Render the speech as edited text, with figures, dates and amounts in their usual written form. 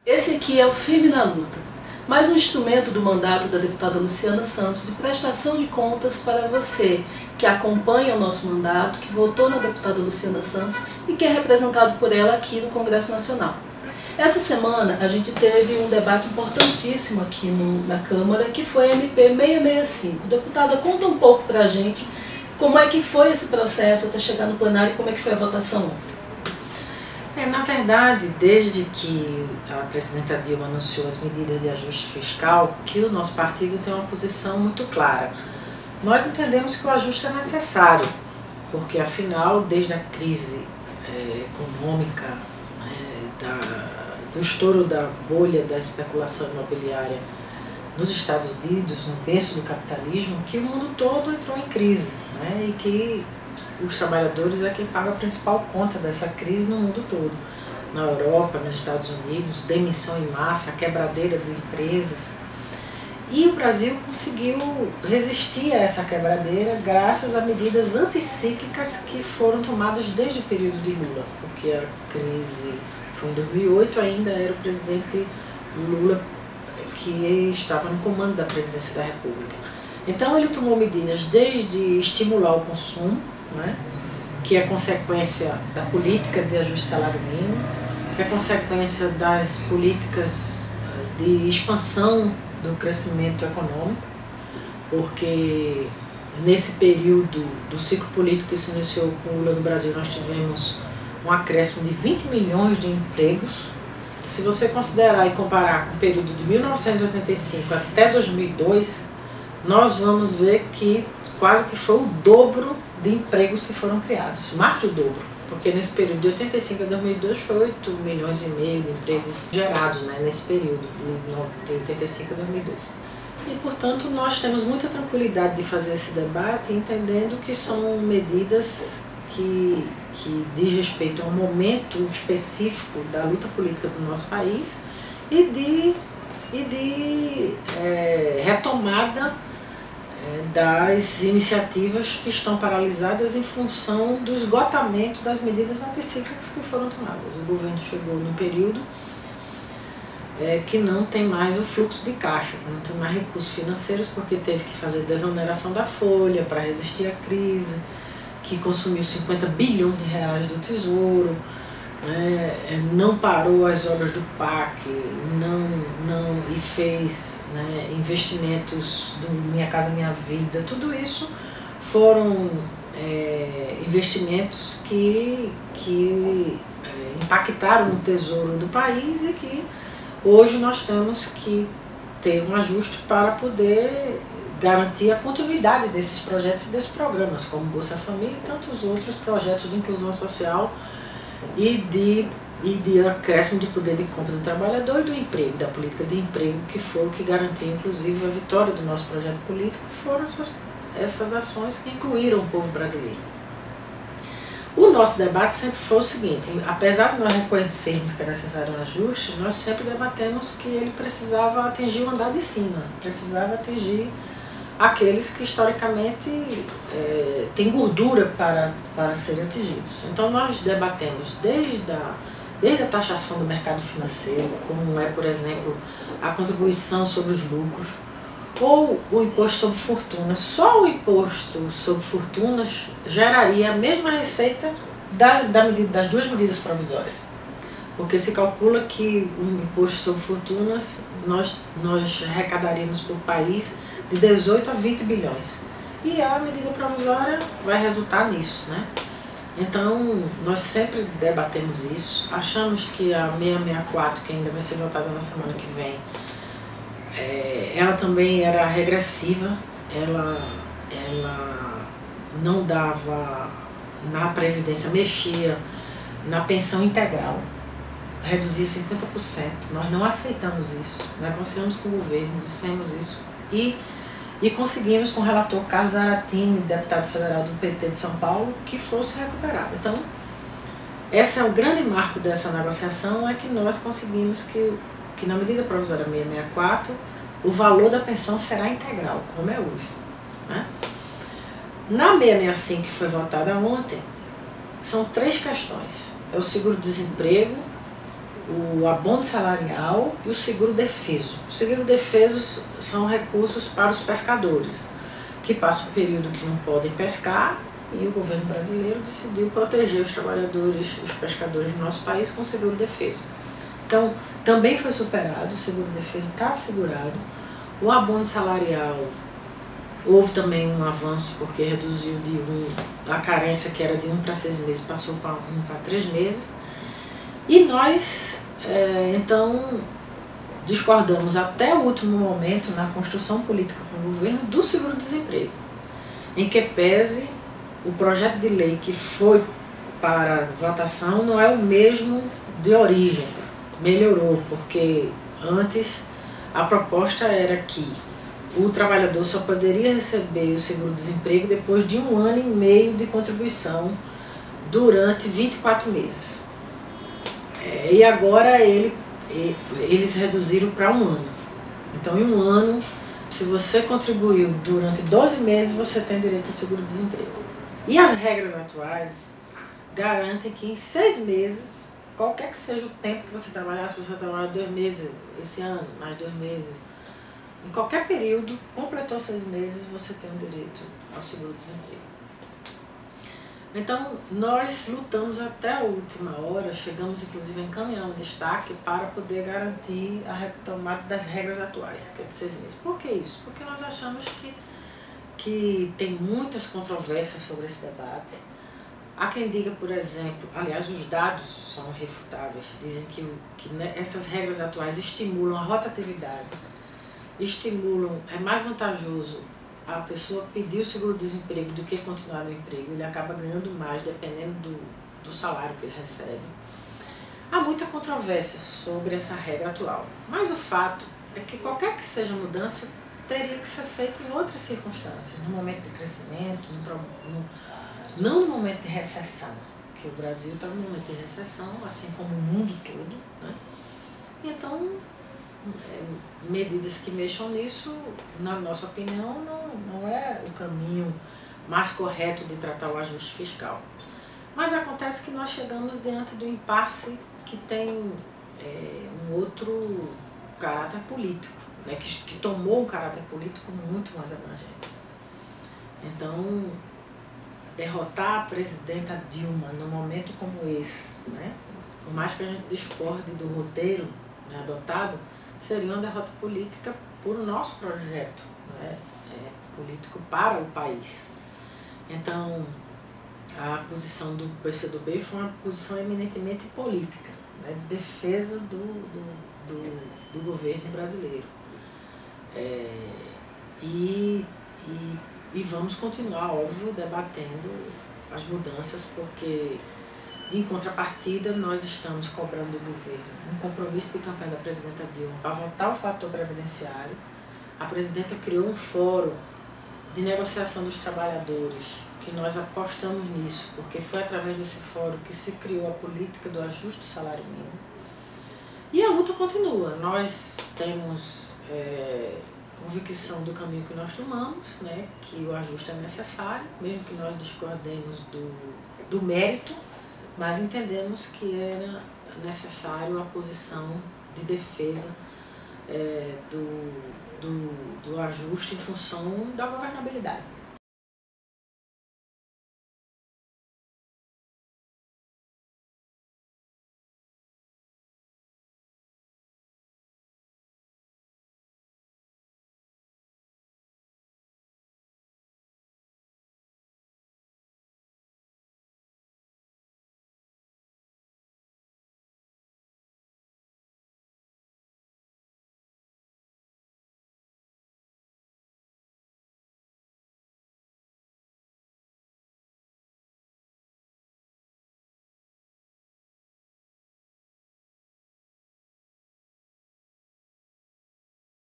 Esse aqui é o Firme na Luta, mais um instrumento do mandato da deputada Luciana Santos de prestação de contas para você que acompanha o nosso mandato, que votou na deputada Luciana Santos e que é representado por ela aqui no Congresso Nacional. Essa semana a gente teve um debate importantíssimo aqui na Câmara, que foi a MP 665. Deputada, conta um pouco para a gente como é que foi esse processo até chegar no plenário e como é que foi a votação ontem. Na verdade, desde que a presidenta Dilma anunciou as medidas de ajuste fiscal, que o nosso partido tem uma posição muito clara. Nós entendemos que o ajuste é necessário, porque afinal, desde a crise econômica, do estouro da bolha da especulação imobiliária nos Estados Unidos, no berço do capitalismo, que o mundo todo entrou em crise, e que os trabalhadores é quem paga a principal conta dessa crise no mundo todo. Na Europa, nos Estados Unidos, demissão em massa, quebradeira de empresas. E o Brasil conseguiu resistir a essa quebradeira graças a medidas anticíclicas que foram tomadas desde o período de Lula, porque a crise foi em 2008, ainda era o presidente Lula que estava no comando da presidência da República. Então ele tomou medidas desde estimular o consumo, que é consequência da política de ajuste salário mínimo, que é consequência das políticas de expansão do crescimento econômico, porque nesse período do ciclo político que se iniciou com o Lula no Brasil, nós tivemos um acréscimo de 20 milhões de empregos. Se você considerar e comparar com o período de 1985 até 2002, nós vamos ver que quase que foi o dobro de empregos que foram criados, mais do dobro, porque nesse período de 85 a 2002 foi 8 milhões e meio de empregos gerados, nesse período de 85 a 2002. E, portanto, nós temos muita tranquilidade de fazer esse debate, entendendo que são medidas que diz respeito a um momento específico da luta política do nosso país e de retomada das iniciativas que estão paralisadas em função do esgotamento das medidas anticíclicas que foram tomadas. O governo chegou num período que não tem mais o fluxo de caixa, que não tem mais recursos financeiros, porque teve que fazer desoneração da folha para resistir à crise, que consumiu 50 bilhões de reais do Tesouro, não parou as obras do PAC, e fez investimentos do Minha Casa Minha Vida. Tudo isso foram investimentos que impactaram no tesouro do país e que hoje nós temos que ter um ajuste para poder garantir a continuidade desses projetos e desses programas, como Bolsa Família e tantos outros projetos de inclusão social e de acréscimo de poder de compra do trabalhador e do emprego, da política de emprego, que foi o que garantiu, inclusive, a vitória do nosso projeto político, foram essas ações que incluíram o povo brasileiro. O nosso debate sempre foi o seguinte: apesar de nós reconhecermos que é necessário um ajuste, nós sempre debatemos que ele precisava atingir o andar de cima, precisava atingir aqueles que historicamente têm gordura para serem atingidos. Então nós debatemos desde a taxação do mercado financeiro, como é, por exemplo, a contribuição sobre os lucros, ou o imposto sobre fortunas. Só o imposto sobre fortunas geraria a mesma receita das duas medidas provisórias, porque se calcula que um imposto sobre fortunas nós arrecadaríamos para o país de 18 a 20 bilhões. E a medida provisória vai resultar nisso, Então, nós sempre debatemos isso. Achamos que a 664, que ainda vai ser votada na semana que vem, ela também era regressiva, ela não dava na Previdência, mexia na pensão integral, reduzia 50%. Nós não aceitamos isso, negociamos com o governo, dissemos isso e conseguimos com o relator Carlos Aratini, deputado federal do PT de São Paulo, que fosse recuperado. Então, esse é o grande marco dessa negociação, é que nós conseguimos que na medida provisória 664, o valor da pensão será integral, como é hoje. Na 665, que foi votada ontem, são três questões: é o seguro-desemprego, o abono salarial e o seguro-defeso. O seguro-defeso são recursos para os pescadores, que passam um período que não podem pescar, e o governo brasileiro decidiu proteger os trabalhadores, os pescadores do nosso país com seguro-defeso. Então, também foi superado, o seguro-defeso está assegurado. O abono salarial, houve também um avanço, porque reduziu a carência, que era de 1 para 6 meses, passou para 1 para 3 meses. E nós, então, discordamos até o último momento na construção política com o governo do seguro-desemprego, em que pese o projeto de lei que foi para votação não é o mesmo de origem, melhorou, porque antes a proposta era que o trabalhador só poderia receber o seguro-desemprego depois de 1 ano e meio de contribuição durante 24 meses. E agora eles reduziram para 1 ano. Então, em 1 ano, se você contribuiu durante 12 meses, você tem direito ao seguro-desemprego. E as regras atuais garantem que em 6 meses, qualquer que seja o tempo que você trabalhar, se você trabalhar 2 meses esse ano, mais 2 meses, em qualquer período, completou 6 meses, você tem o direito ao seguro-desemprego. Então, nós lutamos até a última hora, chegamos inclusive a encaminhar um destaque para poder garantir a retomada das regras atuais, que é de 6 meses. Por que isso? Porque nós achamos que tem muitas controvérsias sobre esse debate. Há quem diga, por exemplo, aliás, os dados são irrefutáveis, dizem que essas regras atuais estimulam a rotatividade, é mais vantajoso a pessoa pedir o seguro-desemprego do que continuar no emprego. Ele acaba ganhando mais dependendo do salário que ele recebe. Há muita controvérsia sobre essa regra atual, mas o fato é que qualquer que seja a mudança teria que ser feita em outras circunstâncias, no momento de crescimento, não no momento de recessão, que o Brasil está no momento de recessão, assim como o mundo todo, né? Então, medidas que mexam nisso, na nossa opinião, não é o caminho mais correto de tratar o ajuste fiscal. Mas acontece que nós chegamos diante do impasse que tem um outro caráter político, né, que tomou um caráter político muito mais abrangente. Então, derrotar a presidenta Dilma num momento como esse, né, por mais que a gente discorde do roteiro, né, adotado, seria uma derrota política por nosso projeto, né, político para o país. Então, a posição do PCdoB foi uma posição eminentemente política, né, de defesa do governo brasileiro. E vamos continuar, óbvio, debatendo as mudanças, porque, em contrapartida, nós estamos cobrando do governo um compromisso de campanha da presidenta Dilma para votar o fator previdenciário. A presidenta criou um fórum de negociação dos trabalhadores, que nós apostamos nisso, porque foi através desse fórum que se criou a política do ajuste do salário mínimo. E a luta continua. Nós temos convicção do caminho que nós tomamos, né, que o ajuste é necessário, mesmo que nós discordemos do mérito, mas entendemos que era necessário a posição de defesa do ajuste em função da governabilidade.